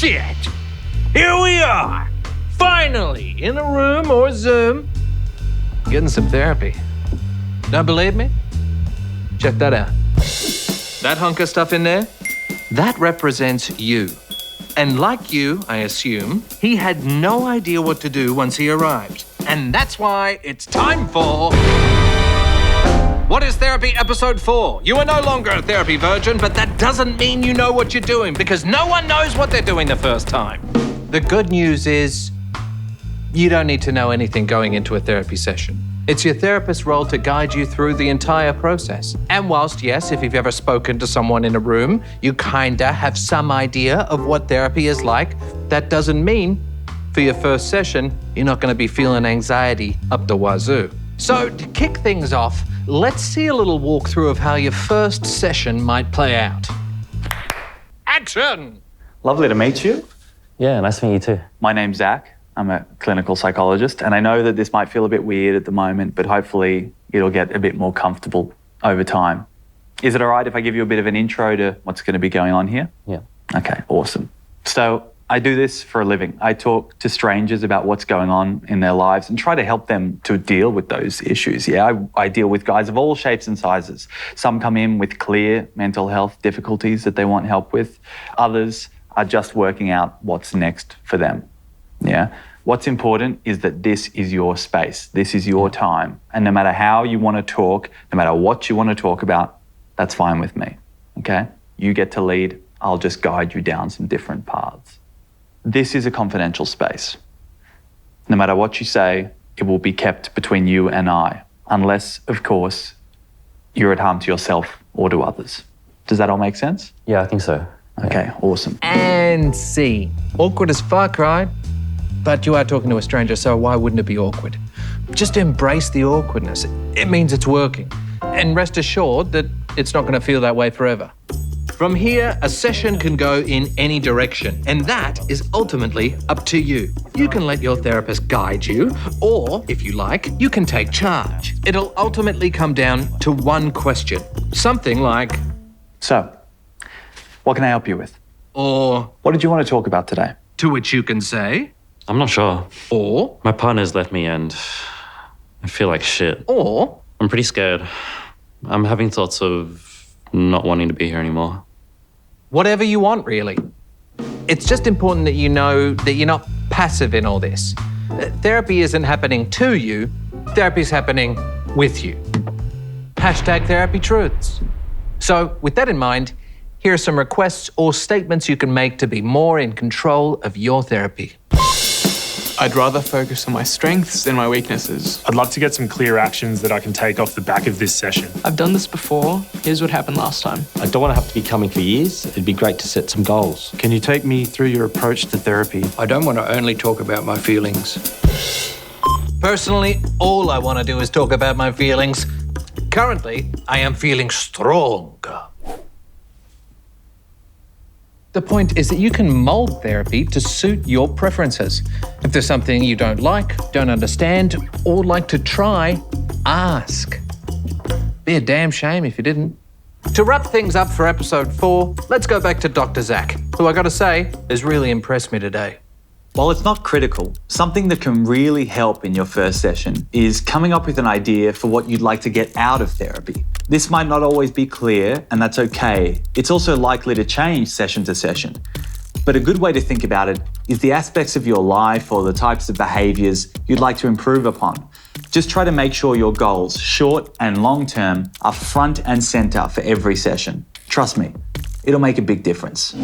Shit! Here we are! Finally, in a room or Zoom, getting some therapy. Don't believe me? Check that out. That hunk of stuff in there, that represents you. And like you, I assume, he had no idea what to do once he arrived. And that's why it's time for... What is Therapy Episode 4? You are no longer a therapy virgin, but that doesn't mean you know what you're doing, because no one knows what they're doing the first time. The good news is, you don't need to know anything going into a therapy session. It's your therapist's role to guide you through the entire process. And whilst, yes, if you've ever spoken to someone in a room, you kinda have some idea of what therapy is like, that doesn't mean for your first session, you're not gonna be feeling anxiety up the wazoo. So to kick things off, let's see a little walkthrough of how your first session might play out. Action! Lovely to meet you. Yeah, nice to meet you too. My name's Zach. I'm a clinical psychologist, and I know that this might feel a bit weird at the moment, but hopefully it'll get a bit more comfortable over time. Is it all right if I give you a bit of an intro to what's going to be going on here? Yeah. Okay, awesome. So I do this for a living. I talk to strangers about what's going on in their lives and try to help them to deal with those issues. Yeah, I deal with guys of all shapes and sizes. Some come in with clear mental health difficulties that they want help with. Others are just working out what's next for them. Yeah. What's important is that this is your space. This is your time. And no matter how you want to talk, no matter what you want to talk about, that's fine with me. Okay? You get to lead. I'll just guide you down some different paths. This is a confidential space. No matter what you say, it will be kept between you and I, unless, of course, you're at harm to yourself or to others. Does that all make sense? Yeah, I think so. Okay, awesome. And scene. Awkward as fuck, right? But you are talking to a stranger, so why wouldn't it be awkward? Just embrace the awkwardness. It means it's working. And rest assured that it's not going to feel that way forever. From here, a session can go in any direction, and that is ultimately up to you. You can let your therapist guide you, or, if you like, you can take charge. It'll ultimately come down to one question. Something like... So, what can I help you with? Or... What did you want to talk about today? To which you can say... I'm not sure. Or... My partner's left me and I feel like shit. Or... I'm pretty scared. I'm having thoughts of not wanting to be here anymore. Whatever you want, really. It's just important that you know that you're not passive in all this. Therapy isn't happening to you, therapy's happening with you. Hashtag therapy truths. So with that in mind, here are some requests or statements you can make to be more in control of your therapy. I'd rather focus on my strengths than my weaknesses. I'd love to get some clear actions that I can take off the back of this session. I've done this before. Here's what happened last time. I don't want to have to be coming for years. It'd be great to set some goals. Can you take me through your approach to therapy? I don't want to only talk about my feelings. Personally, all I want to do is talk about my feelings. Currently, I am feeling strong. The point is that you can mold therapy to suit your preferences. If there's something you don't like, don't understand, or like to try, ask. Be a damn shame if you didn't. To wrap things up for episode 4, let's go back to Dr. Zach, who I gotta say has really impressed me today. While it's not critical, something that can really help in your first session is coming up with an idea for what you'd like to get out of therapy. This might not always be clear, and that's okay. It's also likely to change session to session. But a good way to think about it is the aspects of your life or the types of behaviours you'd like to improve upon. Just try to make sure your goals, short and long term, are front and centre for every session. Trust me, it'll make a big difference.